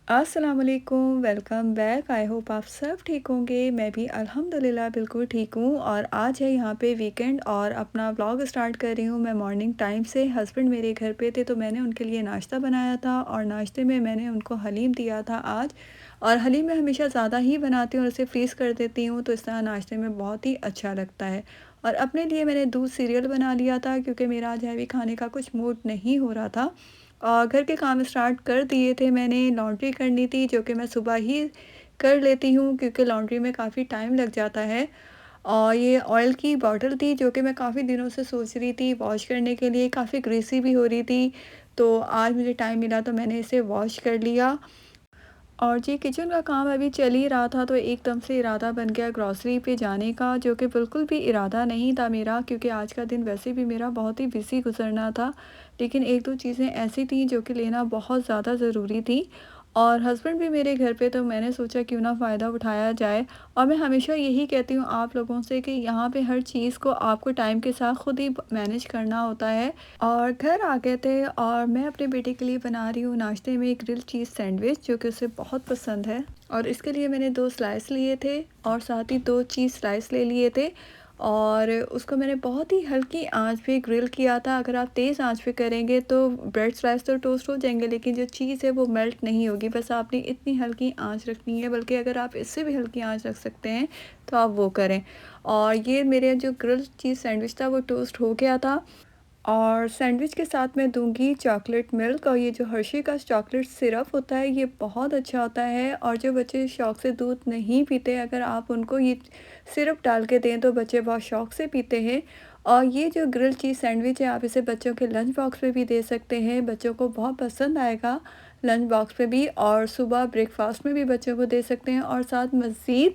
अस्सलाम वालेकुम, welcome back. I hope आप सब ठीक होंगे। मैं भी अल्हम्दुलिल्लाह बिल्कुल ठीक हूँ। और आज है यहाँ पे वीकेंड और अपना व्लॉग स्टार्ट कर रही हूँ मैं मॉर्निंग टाइम से। हस्बैंड मेरे घर पे थे तो मैंने उनके लिए नाश्ता बनाया था और नाश्ते में मैंने उनको हलीम दिया था आज। और हलीम मैं हमेशा ज़्यादा ही बनाती हूँ और उसे फ्रीज़ कर देती हूँ, तो इस तरह नाश्ते में बहुत ही अच्छा लगता है। और अपने लिए मैंने दूध सीरियल बना लिया था क्योंकि मेरा आज हैवी खाने का कुछ मूड नहीं हो रहा था। और घर के काम स्टार्ट कर दिए थे मैंने। लॉन्ड्री करनी थी जो कि मैं सुबह ही कर लेती हूँ क्योंकि लॉन्ड्री में काफ़ी टाइम लग जाता है। और ये ऑयल की बॉटल थी जो कि मैं काफ़ी दिनों से सोच रही थी वॉश करने के लिए, काफ़ी ग्रीसी भी हो रही थी। तो आज मुझे टाइम मिला तो मैंने इसे वॉश कर लिया। और जी किचन का काम अभी चल ही रहा था तो एकदम से इरादा बन गया ग्रॉसरी पे जाने का, जो कि बिल्कुल भी इरादा नहीं था मेरा क्योंकि आज का दिन वैसे भी मेरा बहुत ही बिजी गुजरना था। लेकिन एक दो चीज़ें ऐसी थी जो कि लेना बहुत ज़्यादा ज़रूरी थी। और हस्बैंड भी मेरे घर पे, तो मैंने सोचा क्यों ना फ़ायदा उठाया जाए। और मैं हमेशा यही कहती हूँ आप लोगों से कि यहाँ पे हर चीज़ को आपको टाइम के साथ खुद ही मैनेज करना होता है। और घर आ गए थे और मैं अपने बेटे के लिए बना रही हूँ नाश्ते में ग्रिल चीज़ सैंडविच, जो कि उसे बहुत पसंद है। और इसके लिए मैंने 2 स्लाइस लिए थे और साथ ही 2 चीज़ स्लाइस ले लिए थे। और उसको मैंने बहुत ही हल्की आंच पे ग्रिल किया था। अगर आप तेज़ आंच पे करेंगे तो ब्रेड स्लाइस तो टोस्ट हो जाएंगे, लेकिन जो चीज़ है वो मेल्ट नहीं होगी। बस आपने इतनी हल्की आंच रखनी है, बल्कि अगर आप इससे भी हल्की आंच रख सकते हैं तो आप वो करें। और ये मेरे जो ग्रिल चीज़ सैंडविच था वो टोस्ट हो गया था। और सैंडविच के साथ मैं दूँगी चॉकलेट मिल्क, और ये जो हर्शी का चॉकलेट सिरप होता है ये बहुत अच्छा होता है। और जो बच्चे शौक़ से दूध नहीं पीते, अगर आप उनको ये सिरप डाल के दें तो बच्चे बहुत शौक़ से पीते हैं। और ये जो ग्रिल चीज़ सैंडविच है आप इसे बच्चों के लंच बॉक्स में भी दे सकते हैं, बच्चों को बहुत पसंद आएगा लंच बॉक्स में भी। और सुबह ब्रेकफास्ट में भी बच्चों को दे सकते हैं। और साथ मज़ीद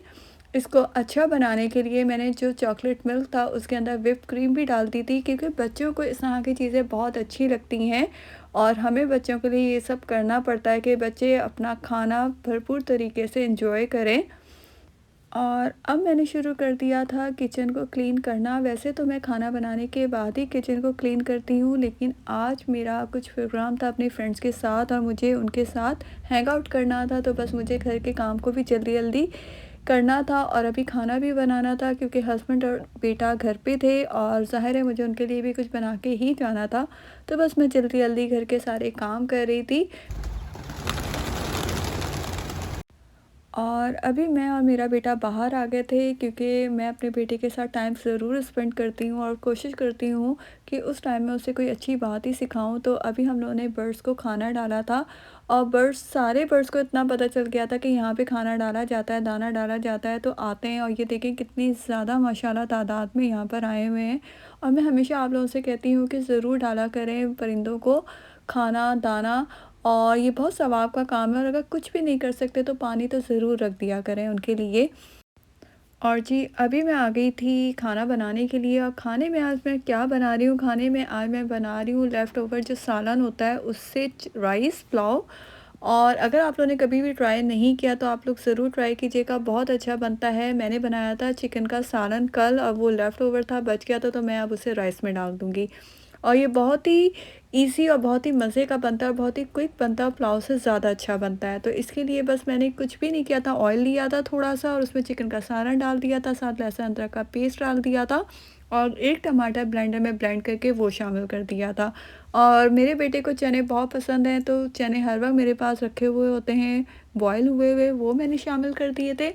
इसको अच्छा बनाने के लिए मैंने जो चॉकलेट मिल्क था उसके अंदर व्हिप क्रीम भी डाल दी थी, क्योंकि बच्चों को इस तरह की चीज़ें बहुत अच्छी लगती हैं। और हमें बच्चों के लिए ये सब करना पड़ता है कि बच्चे अपना खाना भरपूर तरीके से एंजॉय करें। और अब मैंने शुरू कर दिया था किचन को क्लीन करना। वैसे तो मैं खाना बनाने के बाद ही किचन को क्लीन करती हूँ, लेकिन आज मेरा कुछ प्रोग्राम था अपने फ्रेंड्स के साथ और मुझे उनके साथ हैंग आउट करना था, तो बस मुझे घर के काम को भी जल्दी जल्दी करना था और अभी खाना भी बनाना था क्योंकि हस्बैंड और बेटा घर पे थे और ज़ाहिर है मुझे उनके लिए भी कुछ बना के ही जाना था। तो बस मैं जल्दी जल्दी घर के सारे काम कर रही थी। और अभी मैं और मेरा बेटा बाहर आ गए थे क्योंकि मैं अपने बेटे के साथ टाइम ज़रूर स्पेंड करती हूँ और कोशिश करती हूँ कि उस टाइम में उसे कोई अच्छी बात ही सिखाऊं। तो अभी हम लोगों ने बर्ड्स को खाना डाला था और सारे बर्ड्स को इतना पता चल गया था कि यहाँ पे खाना डाला जाता है, दाना डाला जाता है, तो आते हैं। और ये देखें कितनी ज़्यादा माशाल्लाह तादाद में यहाँ पर आए हुए हैं। और मैं हमेशा आप लोगों से कहती हूँ कि ज़रूर डाला करें परिंदों को खाना दाना। और ये बहुत सवाब का काम है, और अगर कुछ भी नहीं कर सकते तो पानी तो ज़रूर रख दिया करें उनके लिए। और जी अभी मैं आ गई थी खाना बनाने के लिए। और खाने में आज मैं क्या बना रही हूँ, खाने में आज मैं बना रही हूँ लेफ़्ट ओवर जो सालन होता है उससे राइस पुलाव। और अगर आप लोगों ने कभी भी ट्राई नहीं किया तो आप लोग ज़रूर ट्राई कीजिएगा, बहुत अच्छा बनता है। मैंने बनाया था चिकन का सालन कल और वो लेफ़्ट ओवर था, बच गया था, तो मैं अब उसे राइस में डाल दूँगी। और ये बहुत ही ईज़ी और बहुत ही मज़े का बनता है और बहुत ही क्विक बनता है, पुलाव से ज़्यादा अच्छा बनता है। तो इसके लिए बस मैंने कुछ भी नहीं किया था, ऑयल लिया था थोड़ा-सा और उसमें चिकन का सालन डाल दिया था, साथ लहसुन अदरक का पेस्ट डाल दिया था और 1 टमाटर ब्लेंडर में ब्लेंड करके वो शामिल कर दिया था। और मेरे बेटे को चने बहुत पसंद हैं, तो चने हर वक़्त मेरे पास रखे हुए होते हैं, बॉयल हुए हुए, वो मैंने शामिल कर दिए थे।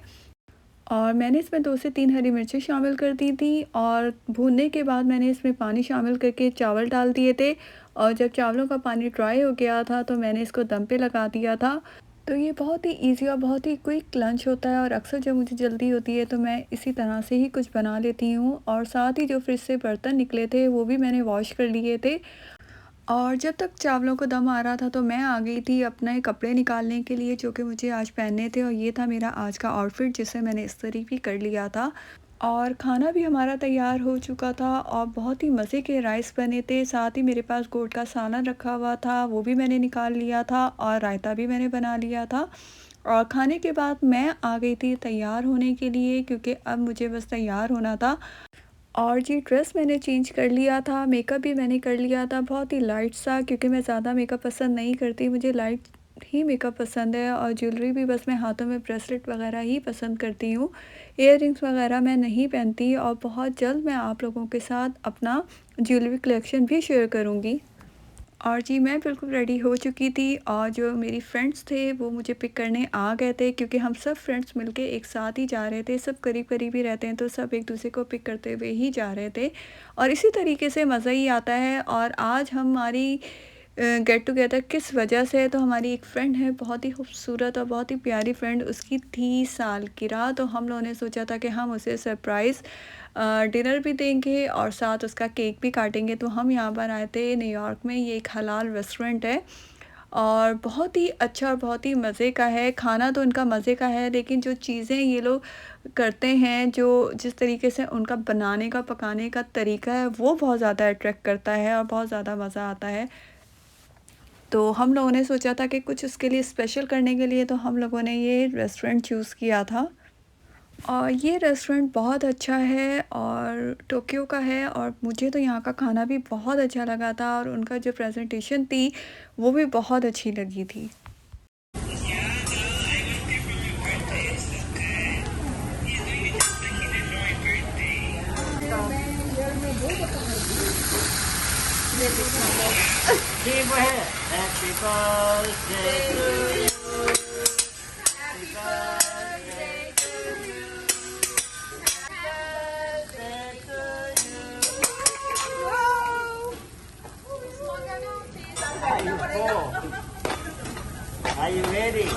और मैंने इसमें 2 से 3 हरी मिर्चें शामिल कर दी थी और भूनने के बाद मैंने इसमें पानी शामिल करके चावल डाल दिए थे। और जब चावलों का पानी ड्राई हो गया था तो मैंने इसको दम पे लगा दिया था। तो ये बहुत ही ईज़ी और बहुत ही क्विक लंच होता है, और अक्सर जब मुझे जल्दी होती है तो मैं इसी तरह से ही कुछ बना लेती हूँ। और साथ ही जो फ्रिज से बर्तन निकले थे वो भी मैंने वॉश कर लिए थे। और जब तक चावलों को दम आ रहा था तो मैं आ गई थी अपने कपड़े निकालने के लिए जो कि मुझे आज पहनने थे। और ये था मेरा आज का आउटफिट जिसे मैंने इस्त्री भी कर लिया था। और खाना भी हमारा तैयार हो चुका था और बहुत ही मज़े के राइस बने थे। साथ ही मेरे पास गोट का सालन रखा हुआ था, वो भी मैंने निकाल लिया था और रायता भी मैंने बना लिया था। और खाने के बाद मैं आ गई थी तैयार होने के लिए क्योंकि अब मुझे बस तैयार होना था। और जी ड्रेस मैंने चेंज कर लिया था, मेकअप भी मैंने कर लिया था बहुत ही लाइट सा, क्योंकि मैं ज़्यादा मेकअप पसंद नहीं करती, मुझे लाइट ही मेकअप पसंद है और ज्वेलरी भी बस मैं हाथों में ब्रेसलेट वगैरह ही पसंद करती हूँ। इयररिंग्स वगैरह मैं नहीं पहनती और बहुत जल्द मैं आप लोगों के साथ अपना ज्वेलरी कलेक्शन भी शेयर करूँगी। और जी, मैं बिल्कुल रेडी हो चुकी थी और जो मेरी फ्रेंड्स थे वो मुझे पिक करने आ गए थे, क्योंकि हम सब फ्रेंड्स मिलके एक साथ ही जा रहे थे। सब करीब-करीब ही रहते हैं तो सब एक-दूसरे को पिक करते हुए ही जा रहे थे और इसी तरीके से मज़ा ही आता है। और आज हमारी गेट टुगेदर किस वजह से है, तो हमारी एक फ्रेंड है बहुत ही खूबसूरत और बहुत ही प्यारी फ्रेंड, उसकी थी सालगिरह, तो हम लोगों ने सोचा था कि हम उसे सरप्राइज़ डिनर भी देंगे और साथ उसका केक भी काटेंगे। तो हम यहाँ पर आए थे न्यूयॉर्क में, ये एक हलाल रेस्टोरेंट है और बहुत ही अच्छा और बहुत ही मज़े का है। खाना तो इनका मज़े का है, लेकिन जो चीज़ें ये लोग करते हैं, जो जिस तरीके से उनका बनाने का, पकाने का तरीका है, वो बहुत ज़्यादा अट्रैक्ट करता है और बहुत ज़्यादा मज़ा आता है। तो हम लोगों ने सोचा था कि कुछ उसके लिए स्पेशल करने के लिए तो हम लोगों ने ये रेस्टोरेंट चूज़ किया था। और ये रेस्टोरेंट बहुत अच्छा है और टोक्यो का है और मुझे तो यहाँ का खाना भी बहुत अच्छा लगा था और उनका जो प्रेजेंटेशन थी वो भी बहुत अच्छी लगी थी। People here. Happy birthday to you. Happy birthday to you. Birthday to you. Are you ready?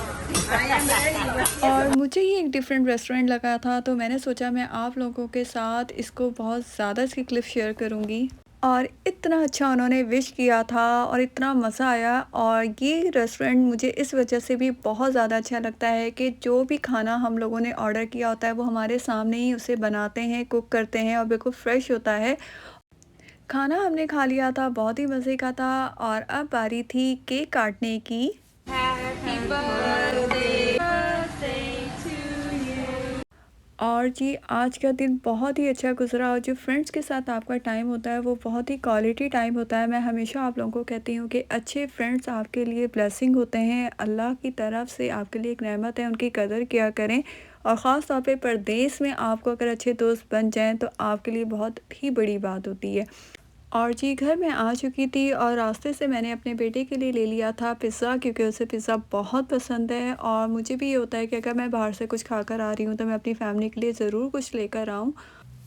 और मुझे ये एक डिफरेंट रेस्टोरेंट लगा था तो मैंने सोचा मैं आप लोगों के साथ इसको बहुत ज़्यादा इसकी क्लिप शेयर करूँगी। और इतना अच्छा उन्होंने विश किया था और इतना मज़ा आया। और ये रेस्टोरेंट मुझे इस वजह से भी बहुत ज़्यादा अच्छा लगता है कि जो भी खाना हम लोगों ने ऑर्डर किया होता है वो हमारे सामने ही उसे बनाते हैं, कुक करते हैं और बिल्कुल फ्रेश होता है। खाना हमने खा लिया था, बहुत ही मज़े का था और अब बारी थी केक काटने की। और जी, आज का दिन बहुत ही अच्छा गुज़रा और जो फ्रेंड्स के साथ आपका टाइम होता है वो बहुत ही क्वालिटी टाइम होता है। मैं हमेशा आप लोगों को कहती हूँ कि अच्छे फ्रेंड्स आपके लिए ब्लेसिंग होते हैं, अल्लाह की तरफ से आपके लिए एक नेमत है, उनकी कदर किया करें। और ख़ास तौर पे परदेस में आपको अगर अच्छे दोस्त बन जाएं तो आपके लिए बहुत ही बड़ी बात होती है। और जी, घर में आ चुकी थी और रास्ते से मैंने अपने बेटे के लिए ले लिया था पिज़्ज़ा, क्योंकि उसे पिज़्ज़ा बहुत पसंद है और मुझे भी ये होता है कि अगर मैं बाहर से कुछ खाकर आ रही हूँ तो मैं अपनी फैमिली के लिए ज़रूर कुछ लेकर आऊँ।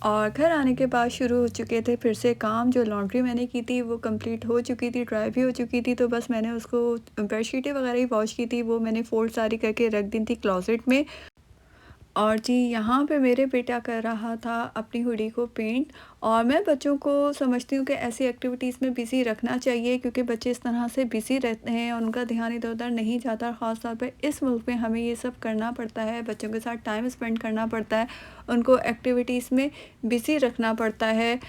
और घर आने के बाद शुरू हो चुके थे फिर से काम, जो लॉन्ड्री मैंने की थी वो कंप्लीट हो चुकी थी, ड्राई भी हो चुकी थी, तो बस मैंने उसको बेडशीटें वगैरह ही वॉश की थी, वो मैंने फ़ोल्ड सारी करके रख दी थी क्लोज़ेट में। और जी, यहाँ पे मेरे बेटा कर रहा था अपनी हुडी को पेंट। और मैं बच्चों को समझती हूँ कि ऐसी एक्टिविटीज़ में बिज़ी रखना चाहिए, क्योंकि बच्चे इस तरह से बिज़ी रहते हैं और उनका ध्यान इधर-उधर नहीं जाता। ख़ास तौर पे इस मुल्क में हमें ये सब करना पड़ता है, बच्चों के साथ टाइम स्पेंड करना पड़ता है, उनको एक्टिविटीज़ में बिज़ी रखना पड़ता है।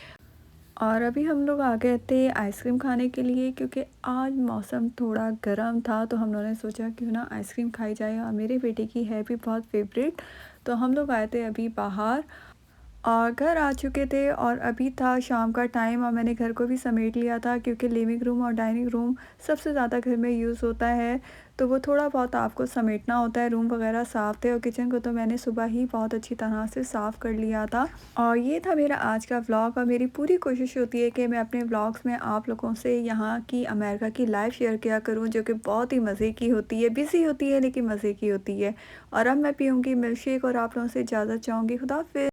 और अभी हम लोग आ गए थे आइसक्रीम खाने के लिए, क्योंकि आज मौसम थोड़ा गर्म था तो हम लोगों ने सोचा क्यों ना आइसक्रीम खाई जाए और मेरे बेटे की है भी बहुत फेवरेट। तो हम लोग आए थे अभी बाहर और घर आ चुके थे और अभी था शाम का टाइम और मैंने घर को भी समेट लिया था, क्योंकि लिविंग रूम और डाइनिंग रूम सबसे ज़्यादा घर में यूज़ होता है, तो वो थोड़ा बहुत आपको समेटना होता है। रूम वगैरह साफ़ थे और किचन को तो मैंने सुबह ही बहुत अच्छी तरह से साफ़ कर लिया था। और ये था मेरा आज का व्लॉग और मेरी पूरी कोशिश होती है कि मैं अपने व्लॉग्स में आप लोगों से यहाँ की अमेरिका की लाइफ शेयर किया करूँ, जो कि बहुत ही मज़े की होती है, बिज़ी होती है लेकिन मज़े की होती है। और अब मैं पीऊँगी मिल्क शेक और आप लोगों से इजाज़त चाहूँगी। खुदा हाफ़िज़।